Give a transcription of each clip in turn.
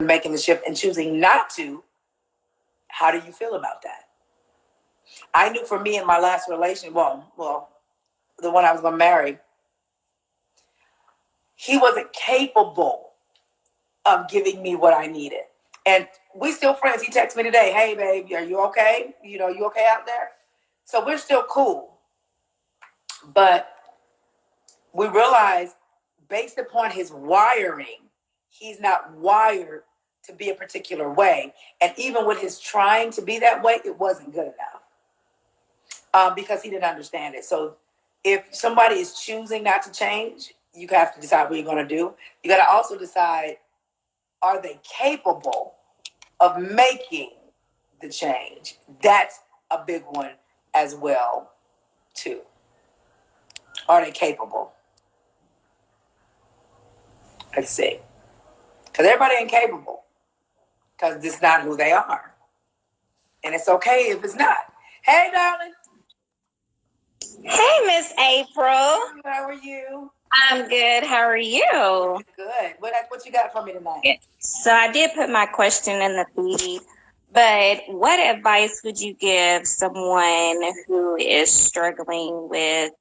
making the shift and choosing not to, how do you feel about that? I knew for me in my last relation, well, the one I was going to marry, he wasn't capable of giving me what I needed. And we still friends. He texted me today, hey, babe, are you okay? You okay out there? So we're still cool. But we realized, based upon his wiring, he's not wired to be a particular way. And even with his trying to be that way, it wasn't good enough because he didn't understand it. So if somebody is choosing not to change, you have to decide what you're going to do. You got to also decide, are they capable of making the change? That's a big one as well, too. Are they capable? Let's see. Because everybody ain't capable. Because it's not who they are. And it's okay if it's not. Hey, darling. Hey, Miss April. How are you? I'm good. How are you? Good. What you got for me tonight? So I did put my question in the feed, but what advice would you give someone who is struggling with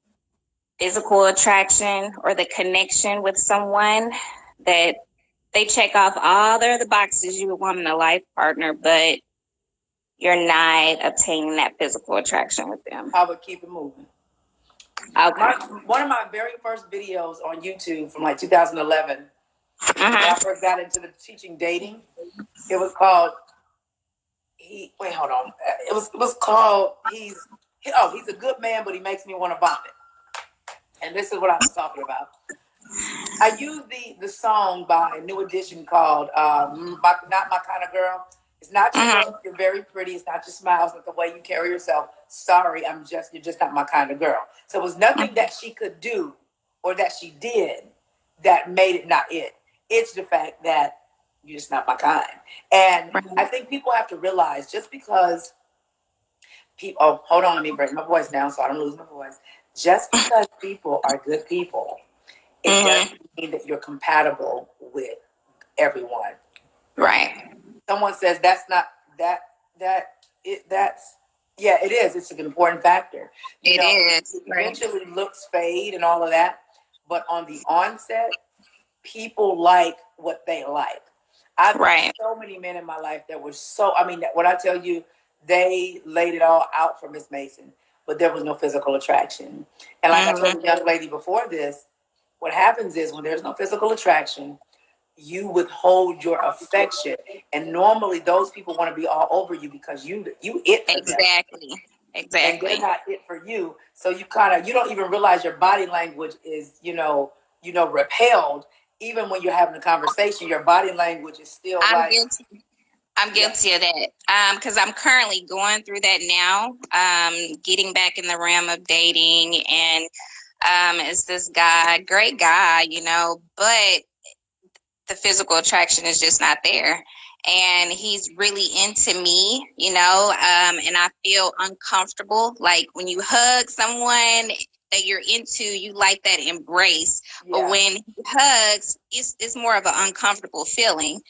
physical attraction or the connection with someone that they check off all the other boxes you would want in a life partner, but you're not obtaining that physical attraction with them? I would keep it moving. Okay. One of my very first videos on YouTube from like 2011, when I first got into the teaching dating, it was called It was called he's a good man, but he makes me want to vomit. And this is what I was talking about. I used the song by New Edition called Not My Kind of Girl. It's not your look, you're very pretty. It's not your smile, it's not the way you carry yourself. Sorry, you're just not my kind of girl. So it was nothing that she could do or that she did that made it not it. It's the fact that you're just not my kind. And I think people have to realize, just because people, hold on, let me break my voice down so I don't lose my voice. Just because people are good people, it doesn't mean that you're compatible with everyone. Right. Someone says that's it is. It's an important factor. It is. Eventually looks fade and all of that. But on the onset, people like what they like. I've met so many men in my life that were when I tell you, they laid it all out for Miss Mason, but there was no physical attraction. And like I told the young lady before this, what happens is when there's no physical attraction, you withhold your affection. And normally those people want to be all over you because you it for them. Exactly. And they're not it for you. So you don't even realize your body language is, repelled. Even when you're having a conversation, your body language is still I'm guilty of that because I'm currently going through that now, getting back in the realm of dating. And it's this guy, great guy, but the physical attraction is just not there. And he's really into me, and I feel uncomfortable. Like when you hug someone that you're into, you like that embrace. Yeah. But when he hugs, it's more of an uncomfortable feeling.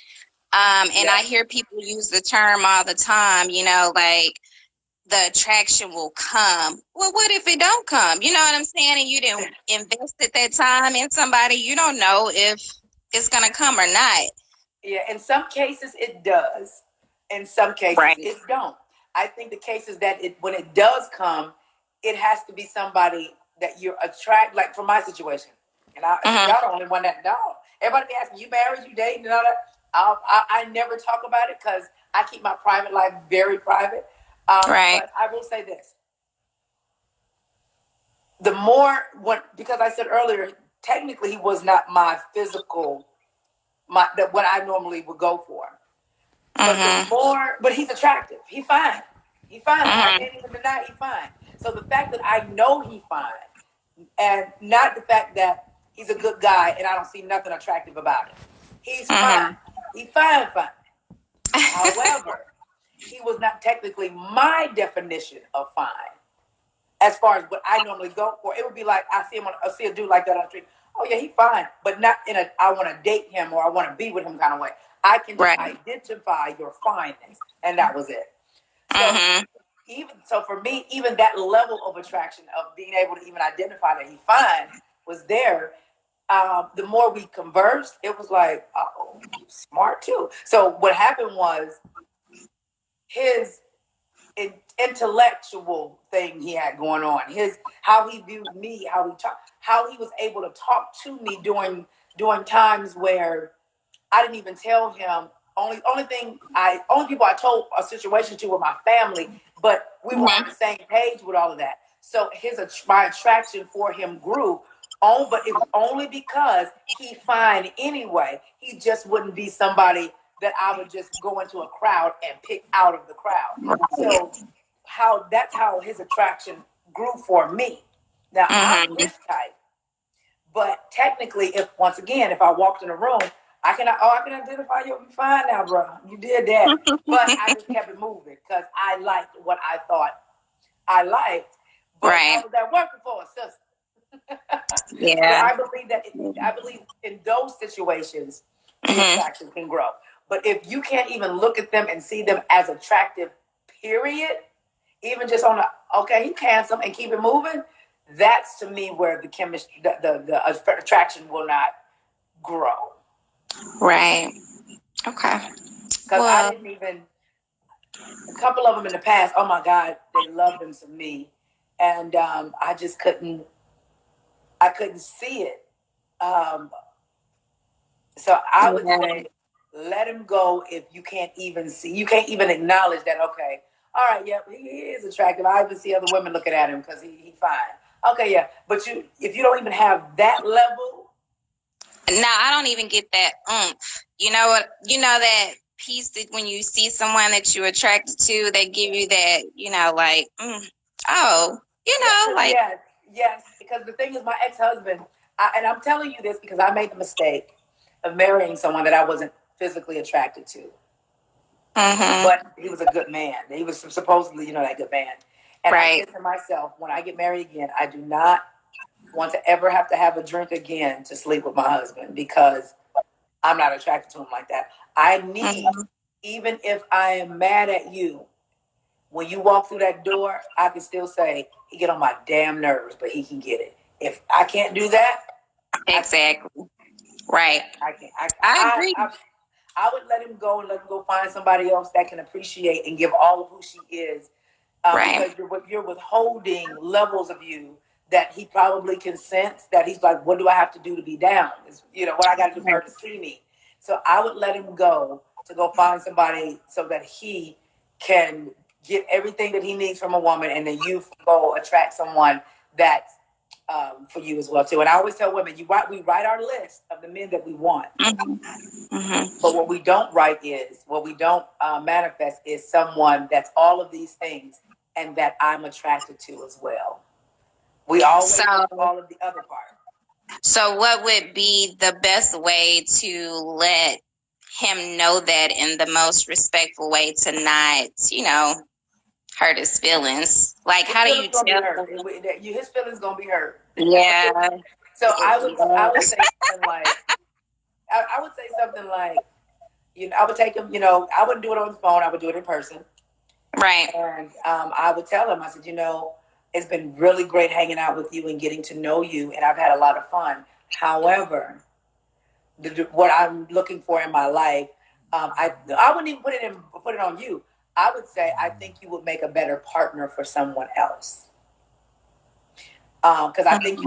And I hear people use the term all the time, like the attraction will come. Well, what if it don't come? You know what I'm saying? And you didn't invest that time in somebody. You don't know if it's going to come or not. Yeah, in some cases it does. In some cases it don't. I think the cases that when it does come, it has to be somebody that you're attracted. Like for my situation, and y'all the only one that know. Everybody be asking, you married, you dating, and all that. I never talk about it because I keep my private life very private. But I will say this: because I said earlier, technically he was not my physical. What I normally would go for. But he's attractive. He fine. I can't even deny he fine. So the fact that I know he fine, and not the fact that he's a good guy and I don't see nothing attractive about him. He's fine. He fine. However, he was not technically my definition of fine. As far as what I normally go for, it would be like I see a dude like that on the street. oh yeah, he's fine, but not in a I want to date him or I want to be with him kind of way. I can just identify your fineness, and that was it. So even so, for me, even that level of attraction of being able to even identify that he's fine was there. The more we conversed, it was like, oh, you smart too. So what happened was his intellectual thing he had going on, his how he viewed me, how he was able to talk to me during times where I didn't even tell him. Only people I told a situation to were my family, but we were on the same page with all of that. So my attraction for him grew on, but it was only because he fine anyway. He just wouldn't be somebody that I would just go into a crowd and pick out of the crowd. So that's how his attraction grew for me. Now I'm this type, but technically, if I walked in a room, I can identify you. You're fine now, bro. You did that, but I just kept it moving because I liked what I thought I liked. But how was that working for a sister? Yeah. But I believe in those situations, the attraction can grow. But if you can't even look at them and see them as attractive, period, even just on he's handsome and keep it moving, that's to me where the chemistry, the attraction will not grow. Right. Okay. Because I didn't even, a couple of them in the past, oh my God, they loved them some me. And I just couldn't see it. So I would say, let him go if you can't even acknowledge that, okay, all right, yeah, he is attractive. I even see other women looking at him because he fine. Okay, yeah. But if you don't even have that level. No, I don't even get that oomph. You know what? You know that piece that when you see someone that you're attracted to, they give you that, like, like. Yes. Because the thing is, my ex-husband, and I'm telling you this because I made the mistake of marrying someone that I wasn't physically attracted to. But he was a good man. He was supposedly, that good man. And I said to myself, when I get married again, I do not want to ever have to have a drink again to sleep with my husband because I'm not attracted to him like that. I need, even if I am mad at you, when you walk through that door, I can still say, he get on my damn nerves, but he can get it. If I can't do that. Exactly. Right. I can't. I agree. I would let him go and let him go find somebody else that can appreciate and give all of who she is. Because you're withholding levels of you that he probably can sense that he's like, what do I have to do to be down? What I got to do for her to see me. So I would let him go to go find somebody so that he can get everything that he needs from a woman, and then you go attract someone that's for you as well too. And I always tell women, we write our list of the men that we want. But what we don't manifest is someone that's all of these things and that I'm attracted to as well. We always all of the other part. So what would be the best way to let him know that in the most respectful way to not, hurt his feelings? Like, how do you tell him? His feelings gonna be hurt. Yeah. So I would say something like, I would say something like, I would take him, I wouldn't do it on the phone. I would do it in person. Right. And I would tell him, I said, it's been really great hanging out with you and getting to know you, and I've had a lot of fun. However, what I'm looking for in my life, I wouldn't even put it on you. I would say I think you would make a better partner for someone else. Because I think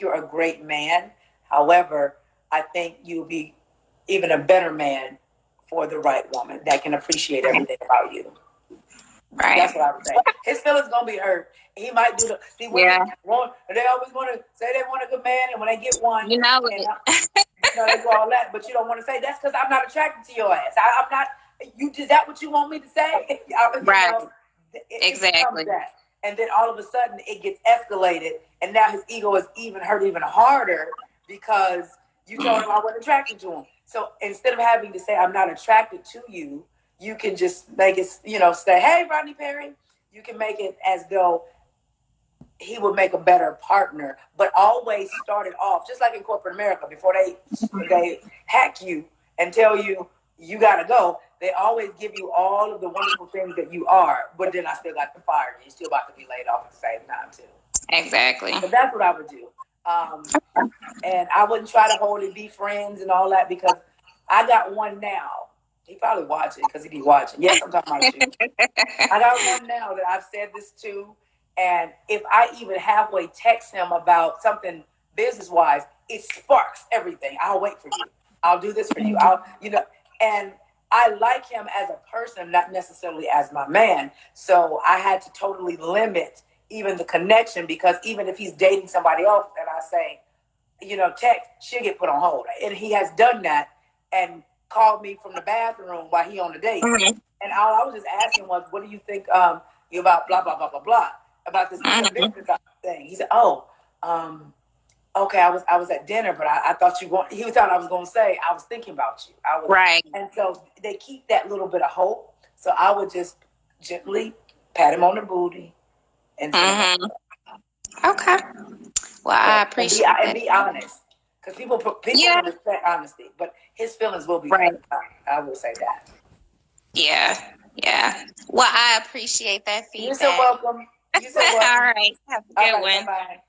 you're a great man. However, I think you'll be even a better man for the right woman that can appreciate everything about you. Right. That's what I would say. His feelings gonna be hurt. He might do they always want to say they want a good man, and when they get one, they do all that. But you don't want to say that's because I'm not attracted to your ass. I'm not. Is that what you want me to say? Right. Exactly. And then all of a sudden it gets escalated, and now his ego is hurt even harder because you told him I wasn't attracted to him. So instead of having to say I'm not attracted to you, you can just make it, say, hey, Rodney Perry. You can make it as though he would make a better partner, but always started off just like in corporate America. Before they hack you and tell you you gotta go, they always give you all of the wonderful things that you are, but then I still got to fire you. You're still about to be laid off at the same time too. Exactly. So that's what I would do. And I wouldn't try to hold it, be friends and all that, because I got one now. He probably watching because he be watching. Yes, I'm talking about you. I got one now that I've said this to, and if I even halfway text him about something business wise, it sparks everything. I'll wait for you. I'll do this for you. And I like him as a person, not necessarily as my man. So I had to totally limit even the connection, because even if he's dating somebody else and I say, text, she'll get put on hold. And he has done that and called me from the bathroom while he on the date. Mm-hmm. And all I was just asking was, what do you think about blah, blah, blah, blah, blah, about this business thing? He said, okay, I was at dinner, but I thought he thought I was going to say, I was thinking about you. Right. And so they keep that little bit of hope. So I would just gently pat him on the booty and say, okay. Well, I appreciate it. And be honest. Because people can respect honesty, but his feelings will be right. I will say that. Yeah. Well, I appreciate that feedback. You're so welcome. All right. Have a good one. Bye-bye.